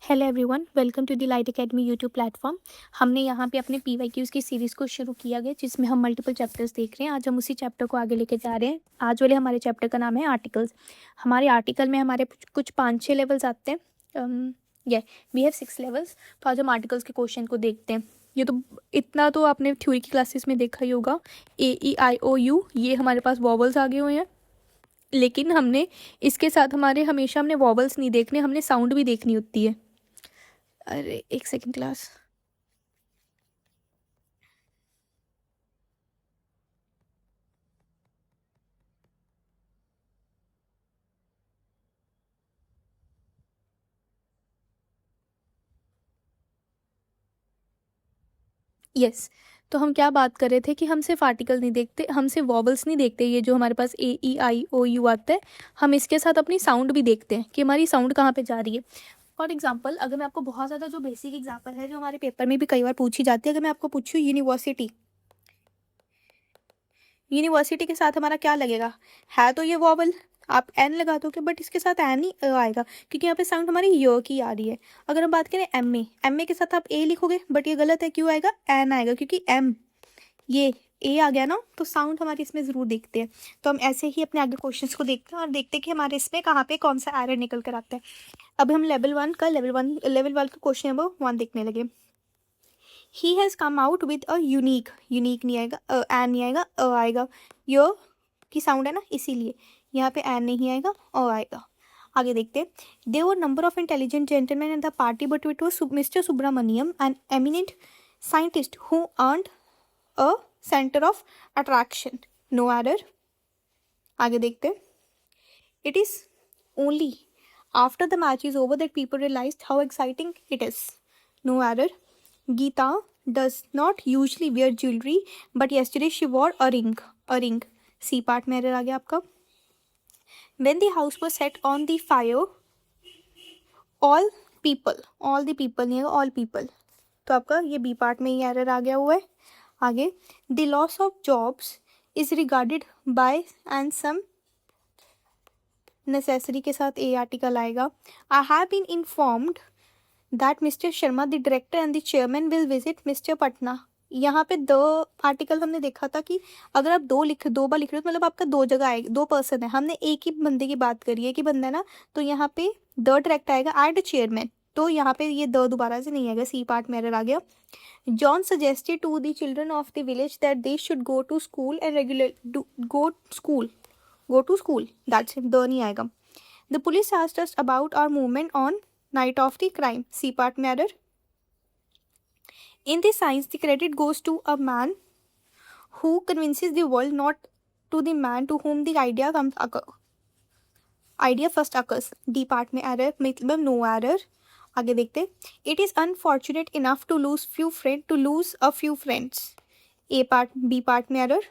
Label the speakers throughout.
Speaker 1: Hello everyone, welcome to the Light Academy YouTube platform. हमने यहाँ पे अपने पीवाईक्यूज़ की सीरीज़ को शुरू किया गया, जिसमें हम मल्टीपल चैप्टर्स देख रहे हैं। आज हम उसी चैप्टर को आगे लेके जा रहे हैं। आज वाले हमारे चैप्टर का नाम है आर्टिकल्स। हमारे आर्टिकल में हमारे कुछ 5-6 लेवल्स आते हैं। ये वी हैव 6 लेवल्स। तो आज हम आर्टिकल्स के क्वेश्चन को देखते हैं। ये तो इतना तो आपने थ्योरी की क्लासेस में देखा ही होगा। AEIOU, ये हमारे पास वॉवल्स आगे हुए हैं, लेकिन हमने इसके साथ हमेशा हमने वॉवल्स नहीं देखने, हमने साउंड भी देखनी होती है। अरे एक सेकंड क्लास। यस, तो हम क्या बात कर रहे थे कि हम सिर्फ आर्टिकल नहीं देखते, हम सिर्फ वॉवल्स नहीं देखते। ये जो हमारे पास AEIOU आता है, हम इसके साथ अपनी साउंड भी देखते हैं कि हमारी साउंड कहाँ पे जा रही है। फॉर एग्जाम्पल, अगर मैं आपको बहुत ज़्यादा जो बेसिक एग्जाम्पल है, जो हमारे पेपर में भी कई बार पूछी जाती है, अगर मैं आपको पूछूँ यूनिवर्सिटी, यूनिवर्सिटी के साथ हमारा क्या लगेगा? है तो ये वॉवल, आप एन लगा दोगे, बट इसके साथ एन ही आएगा, क्योंकि यहाँ पे साउंड हमारी य की आ रही है। अगर हम बात करें एम ए के साथ आप ए लिखोगे, बट ये गलत है। क्यों आएगा? एन आएगा, क्योंकि एम ये ए आ गया ना, तो साउंड हमारी इसमें ज़रूर देखते हैं। तो हम ऐसे ही अपने आगे क्वेश्चंस को देखते हैं और देखते हैं कि हमारे इसमें कहाँ पे कौन सा एरर निकल कर आता है। अब हम लेवल वन का क्वेश्चन नंबर 1 देखने लगे। He has come out with a unique नहीं आएगा, एन नहीं आएगा, आएगा। यो की साउंड है ना, इसीलिए यहाँ पे एन नहीं आएगा, आएगा। आगे देखते हैं। They were number of intelligent gentleman in the party, but it was mister Subramaniam, an eminent scientist who earned a centre of attraction. No error. आगे देखते हैं। It is only after the match is over that people realise how exciting it is. No error. Geeta does not usually wear jewellery, but yesterday she wore a ring. A ring. C part में error आ गया आपका। When the house was set on the fire, all the people नहीं है, all people, तो आपका ये B part में ही एरर आ गया हुआ है। आगे, the loss of jobs is regarded by and some necessary के साथ ए आर्टिकल आएगा। I have been informed that mister Sharma the director and the chairman will visit mister Patna. यहाँ पे द आर्टिकल हमने देखा था कि अगर आप दो बार लिख रहे हो, तो मतलब आपका दो जगह आएगा, दो पर्सन है। हमने एक ही बंदे की बात करी है कि बंदा है ना, तो यहाँ पे द डायरेक्ट आएगा एंड चेयरमैन, तो यहाँ पे ये द दोबारा से नहीं आएगा, सी पार्ट में एरर आ गया। John suggested to the children of the village that they should go to school and go to school, that's it, the नहीं आएगा। The police asked us about our movement on night of the crime, C part में error. In this science, the credit goes to a man who convinces the world, not to the man to whom the idea first occurs. D part में error, मतलब no error. आगे देखते। It is unfortunate enough to lose a few friends. A part, B part में error.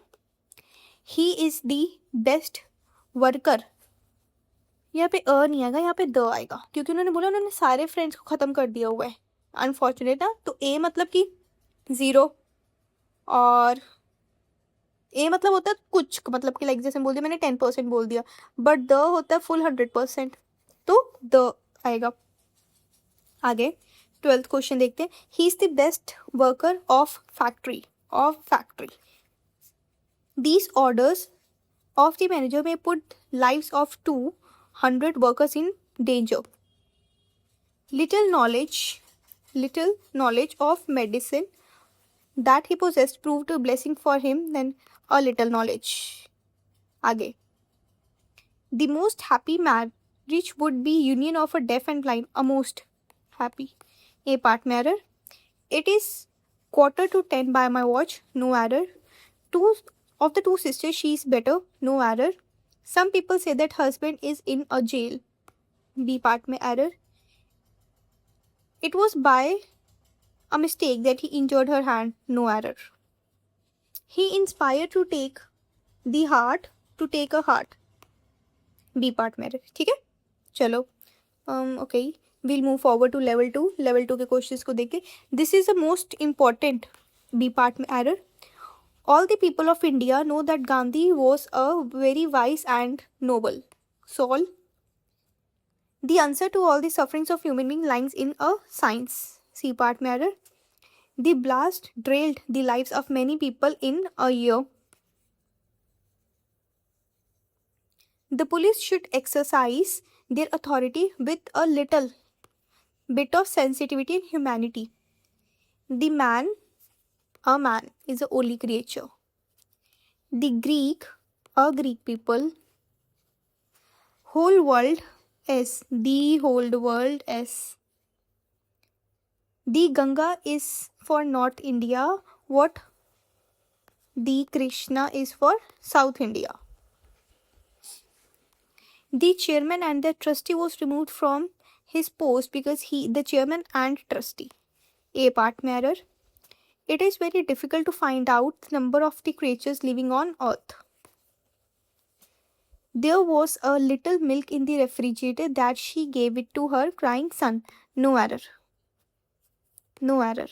Speaker 1: He is the best worker. यहाँ पे अ नहीं आएगा, यहाँ पे द आएगा, क्योंकि उन्होंने बोला उन्होंने सारे फ्रेंड्स को ख़त्म कर दिया हुआ है। अनफॉर्चुनेट ना, तो ए मतलब कि 0, और ए मतलब होता है कुछ, मतलब कि लाइक जैसे बोल दिया मैंने 10% बोल दिया, बट द होता है फुल 100%, तो द आएगा। आगे 12th क्वेश्चन देखते हैं। He is the best worker of factory. These orders of the manager may put lives of 200 workers in danger. Little knowledge of medicine that he possessed proved a blessing for him than a little knowledge. आगे, the most happy marriage would be union of a deaf and blind, a most happy. A part में error. It is 9:45 by my watch, no error. Two of the two sisters, she is better, no error. Some people say that husband is in a jail. B part में error. It was by a mistake that he injured her hand, no error. He inspired to take a heart. B part में, ठीक है। चलो, okay, will move forward to level 2 के questions को देख के। This is the most important. B part में error. All the people of India know that Gandhi was a very wise and noble soul. The answer to all the sufferings of human being lies in a science. C part में error. The blast derailed the lives of many people in a year. The police should exercise their authority with a little bit of sensitivity and humanity. A man is a holy creature. The Greek, a Greek people. Whole world is the whole world is. The Ganga is for North India what the Krishna is for South India. The chairman and the trustee was removed from his post because the chairman and trustee. A part में error. It is very difficult to find out the number of the creatures living on earth. There was a little milk in the refrigerator that she gave it to her crying son. No error. No error.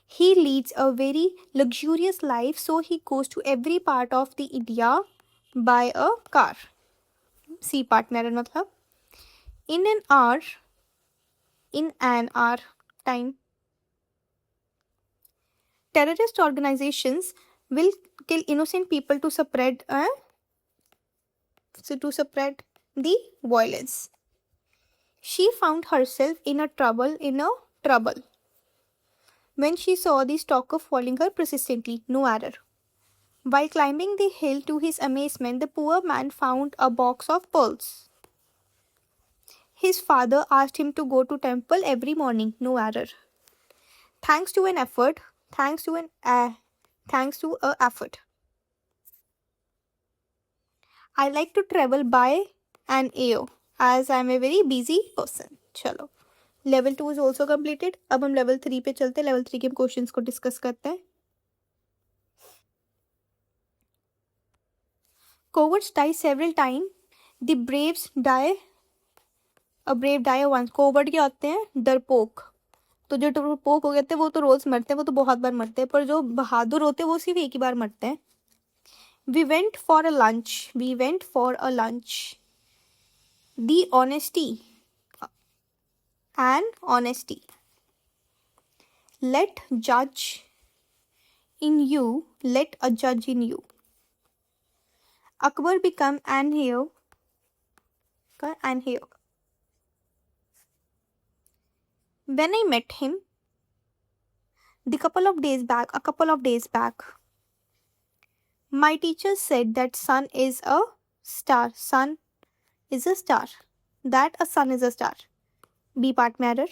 Speaker 1: He leads a very luxurious life, so he goes to every part of the India by a car. C part में error मतलब in an hour time. Terrorist organizations will kill innocent people to spread the violence. She found herself in a trouble when she saw the stalker following her persistently. No error. While climbing the hill, to his amazement, the poor man found a box of pearls. His father asked him to go to temple every morning. No error. Thanks to a effort. I like to travel by an air as I am a very busy person. चलो level 2 is also completed. अब हम level 3 पे चलते हैं. Level 3 के questions को discuss करते हैं. Cowards die several times. The braves die. A brave die once. Coward क्या होते हैं? डरपोक. तो जो डरपोक हो गए थे वो तो रोज मरते हैं, वो तो बहुत बार मरते हैं, पर जो बहादुर होते हैं वो सिर्फ एक ही बार मरते हैं. We went for a lunch. The honesty. Let a judge in you. Akbar became an hero. When I met him a couple of days back, my teacher said that sun is a star. B part में error.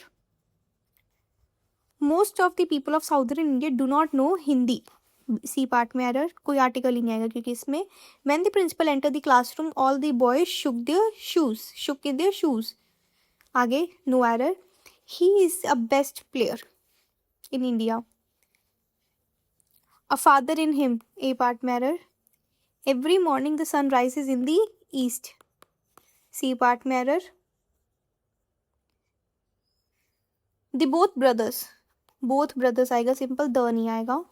Speaker 1: Most of the people of southern India do not know Hindi. C part में error. कोई article ही नहीं आएगा क्योंकि इसमें. When the principal entered the classroom, all the boys shook their shoes. आगे no error. He is a best player in India. A father in him. A part में error. Every morning the sun rises in the east. C part में error. The both brothers आएगा simple, the नहीं आएगा.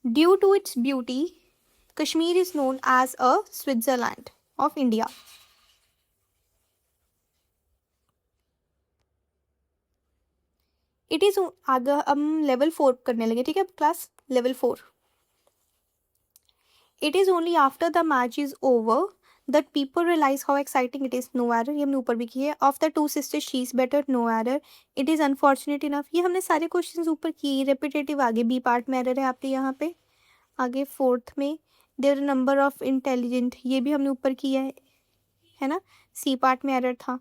Speaker 1: Due to its beauty, Kashmir is known as a Switzerland of India. It is आगे हम level 4 करने लगे. ठीक है class, level 4. It is only after the match is over that people realize how exciting it is. No error. ये हमने ऊपर भी की है. Of the two sisters, she is better. No error. It is unfortunate enough. ये हमने सारे questions ऊपर किए. रेपिटेटिव आगे बी पार्ट में एरर है आपके यहाँ पे. आगे फोर्थ में देयर नंबर ऑफ इंटेलिजेंट, ये भी हमने ऊपर किया है ना. सी पार्ट में एरर था.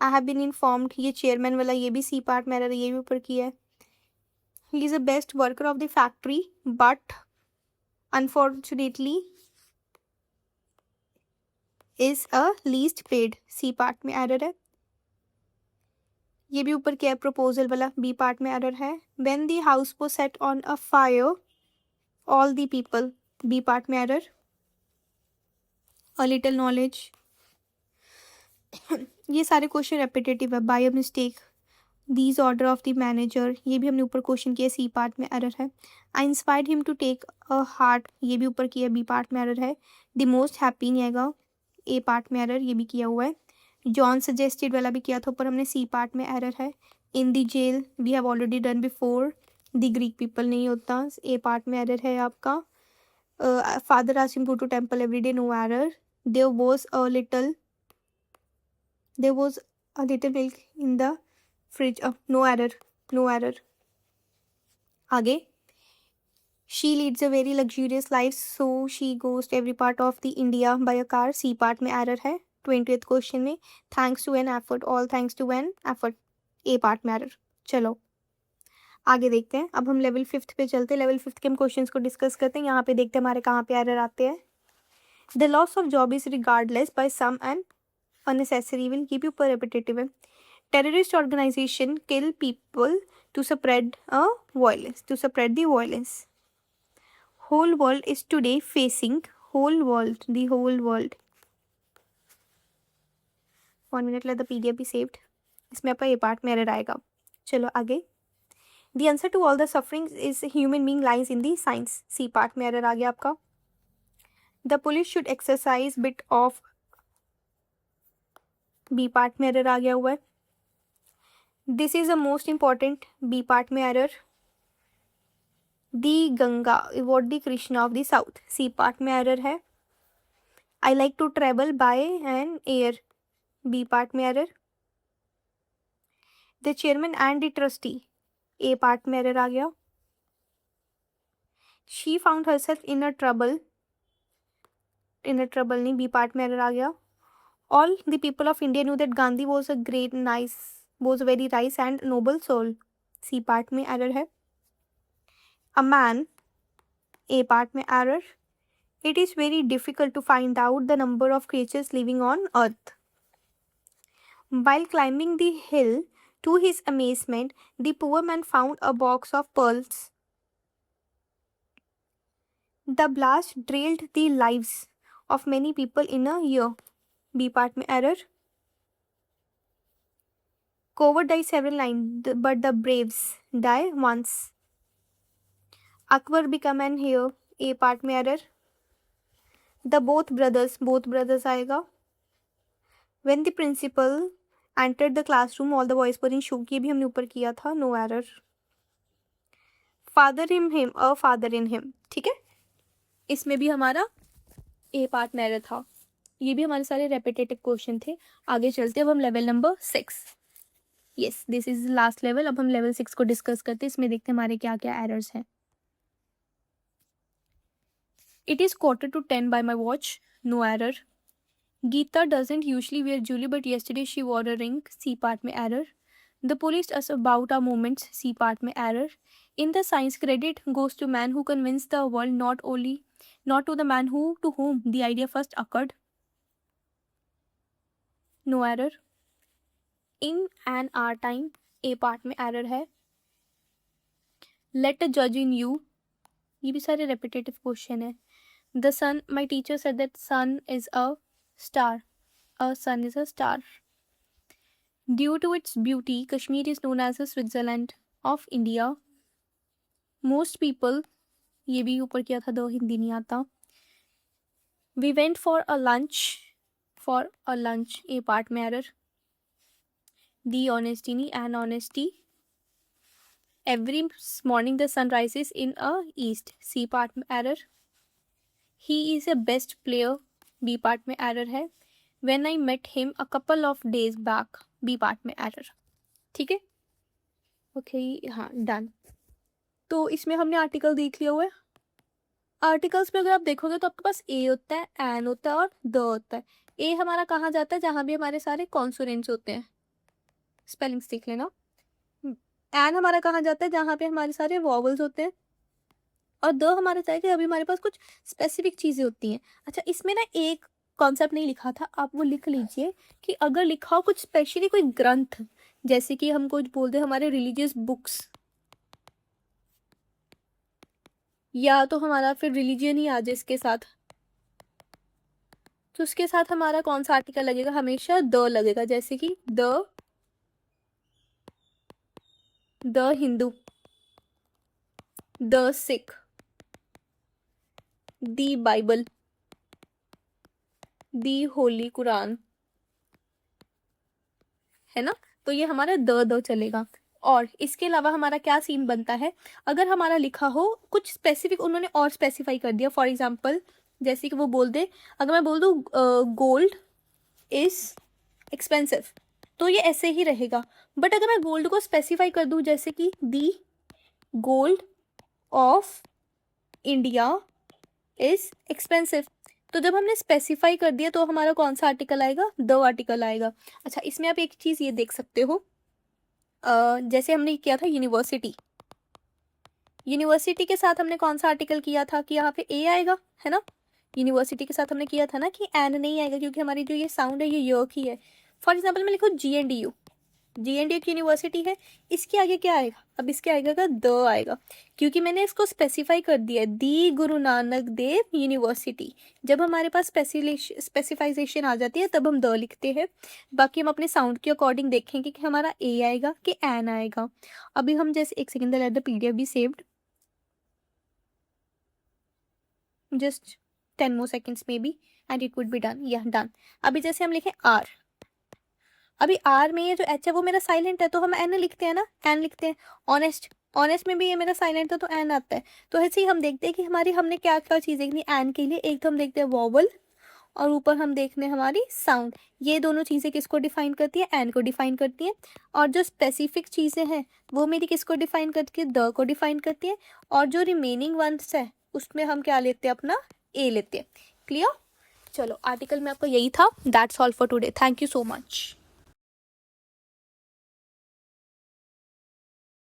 Speaker 1: आई हैव बीन इन्फॉर्म्ड, ये चेयरमैन वाला, ये भी सी पार्ट में एरर है, ये भी ऊपर किया है. He is the best worker of the factory but unfortunately is a least paid. C part में एरर है. ये भी ऊपर क्या है प्रपोजल वाला, बी पार्ट में एरर है. When the house was set on a fire all the people. B part में एरर. A little knowledge. ये सारे क्वेश्चन रेपिटेटिव है. By a mistake. These order of the manager, ये भी हमने ऊपर क्वेश्चन किया. सी पार्ट में एरर है. I inspired him to take a heart, ये भी ऊपर किया. बी पार्ट में एरर है. द मोस्ट हैप्पी नहीं आएगा. ए पार्ट में एरर, ये भी किया हुआ है। जॉन सजेस्टेड वाला भी किया था ऊपर हमने, सी पार्ट में एरर है। In the jail we have already done before. The Greek people नहीं होता, ए पार्ट में एरर है आपका। Father asked him go to temple every day, no error. There was a little milk in the fridge, no error, no error. आगे, she leads a very luxurious life, so she goes to every part of the India by a car, C part में error है। 20th question में, thanks to an effort, all thanks to an effort, A part में error. चलो आगे देखते हैं, अब हम लेवल 5th पे चलते हैं। लेवल 5th के हम क्वेश्चंस को डिस्कस करते हैं। यहाँ पे देखते हैं हमारे कहाँ पे एरर आते हैं। The loss of job is regardless by some and unnecessary will keep you per repetitive है। terrorist organization kill people to spread the violence. Whole world is today facing, the whole world. 1 minute, let the PDF be saved. इसमें आपका ये part में error आएगा। चलो आगे, the answer to all the sufferings is human being lies in the science, C part में error आ गया आपका। the police should exercise bit of, B part में एरर आ गया हुआ है। This is the most important, B part में error. The Ganga what the Krishna of the south, C part में एरर है। I like to travel by an air, B part में error. The chairman and the trustee, A part में error आ गया। She found herself in a trouble नहीं, B part में error आ गया। All the people of India knew that Gandhi was a very nice and noble soul, C part में error है। A man, A part में error. It is very difficult to find out the number of creatures living on earth. While climbing the hill, to his amazement, the poor man found a box of pearls. The blast drilled the lives of many people in a year, B part में error. Coward die several times, but the braves die once. Akbar become an hero, A part में error. The both brothers आएगा। When the principal entered the classroom, all the boys were in shock, ये भी हमने ऊपर किया था, no error. Father in him, a father in him, ठीक है, इसमें भी हमारा ए पार्ट में एरर था। ये भी हमारे सारे रेपिटेटिव क्वेश्चन थे। आगे चलते हैं, अब हम level number 6, yes this is last level. अब हम लेवल 6 को डिस्कस करते हैं। इसमें देखते हैं हमारे क्या क्या एरर्स हैं। It is 9:45 by my watch, no error. Geeta doesn't usually wear jewelry, but yesterday she wore a ring, C part में error. The police us about our movements, C part में error. In the science, credit goes to man who convinced the world, not to the man to whom the idea first occurred. No error. In an our time, A part में error है. Let a judge in you, ये भी सारे repetitive question है. The sun, my teacher said that sun is a star. A sun is a star. Due to its beauty, Kashmir is known as the Switzerland of India. Most people, ये भी ऊपर किया था, दो हिंदी नहीं आता. We went for a lunch, A part में error. The honesty नहीं, an honesty. Every morning the sun rises in a east, C part में error. He is a best player, B part में error है. When I met him a couple of days back, B part में error. ठीक है, okay हाँ done. तो इसमें हमने आर्टिकल देख लिया हुआ है। आर्टिकल्स में अगर आप देखोगे तो आपके पास ए होता है, एन होता है और द होता है। ए हमारा कहाँ जाता है, जहाँ भी हमारे सारे कॉन्सोनेंट्स होते हैं, स्पेलिंग्स देख लेना। एन हमारा कहाँ जाता है, जहाँ पे हमारे सारे वॉवल्स होते हैं। और द हमारा जाएगा अभी हमारे पास कुछ स्पेसिफिक चीज़ें होती हैं। अच्छा, इसमें ना एक कॉन्सेप्ट नहीं लिखा था, आप वो लिख लीजिए कि अगर लिखा हो कुछ स्पेशली कोई ग्रंथ, जैसे कि हम कुछ बोलते हैं हमारे रिलीजियस बुक्स, या तो हमारा फिर रिलीजियन ही आ जाए इसके साथ, तो उसके साथ हमारा कौन सा आर्टिकल लगेगा, हमेशा द लगेगा। जैसे कि the Hindu, the Sikh, the Bible, the holy Quran, है ना। तो ये हमारा द चलेगा। और इसके अलावा हमारा क्या सीन बनता है, अगर हमारा लिखा हो कुछ स्पेसिफिक, उन्होंने और स्पेसिफाई कर दिया, फॉर एग्जाम्पल जैसे कि वो बोल दे, अगर मैं बोल दूँ गोल्ड इज एक्सपेंसिव, तो ये ऐसे ही रहेगा। बट अगर मैं गोल्ड को स्पेसिफाई कर दूँ, जैसे कि दी gold of India is expensive, तो जब हमने स्पेसिफाई कर दिया तो हमारा कौन सा आर्टिकल आएगा, द आर्टिकल आएगा। अच्छा, इसमें आप एक चीज़ ये देख सकते हो, जैसे हमने किया था यूनिवर्सिटी, यूनिवर्सिटी के साथ हमने कौन सा आर्टिकल किया था कि यहाँ पे ए आएगा, है ना। यूनिवर्सिटी के साथ हमने किया था ना कि एन नहीं आएगा, क्योंकि हमारी जो ये साउंड है ये य की है। फॉर एग्जाम्पल मैं लिखूँ GNDU, GNDU की यूनिवर्सिटी है, इसके आगे क्या आएगा, अब इसके आगे का द आएगा, क्योंकि मैंने इसको स्पेसिफाई कर दिया है, दी गुरु नानक देव यूनिवर्सिटी। जब हमारे पास स्पेसिफाइजेशन आ जाती है तब हम द लिखते हैं। बाकी हम अपने साउंड के अकॉर्डिंग देखेंगे कि हमारा ए आएगा कि एन आएगा। अभी हम जैसे एक second, let the PDF be saved, just 10 more seconds maybe and it would be done, yeah done। अभी जैसे हम लिखें आर, अभी आर में ये जो एच है वो मेरा साइलेंट है, तो हम एन लिखते हैं ना, एन लिखते हैं। ऑनेस्ट, ऑनेस्ट में भी ये मेरा साइलेंट है तो एन आता है। तो ऐसे ही हम देखते हैं कि हमारी, हमने क्या क्या चीज़ देखनी एन के लिए, एक तो हम देखते हैं वॉवल, और ऊपर हम देखते हैं हमारी साउंड। ये दोनों चीज़ें किसको डिफाइन करती है, एन को डिफाइन करती है। और जो स्पेसिफिक चीज़ें हैं वो मेरी किसको डिफाइन करती है, द को डिफाइन करती है। और जो रिमेनिंग वंस है उसमें हम क्या लेते हैं, अपना ए लेते हैं। क्लियर। चलो, आर्टिकल में आपका यही था। That's all for today, thank you so much.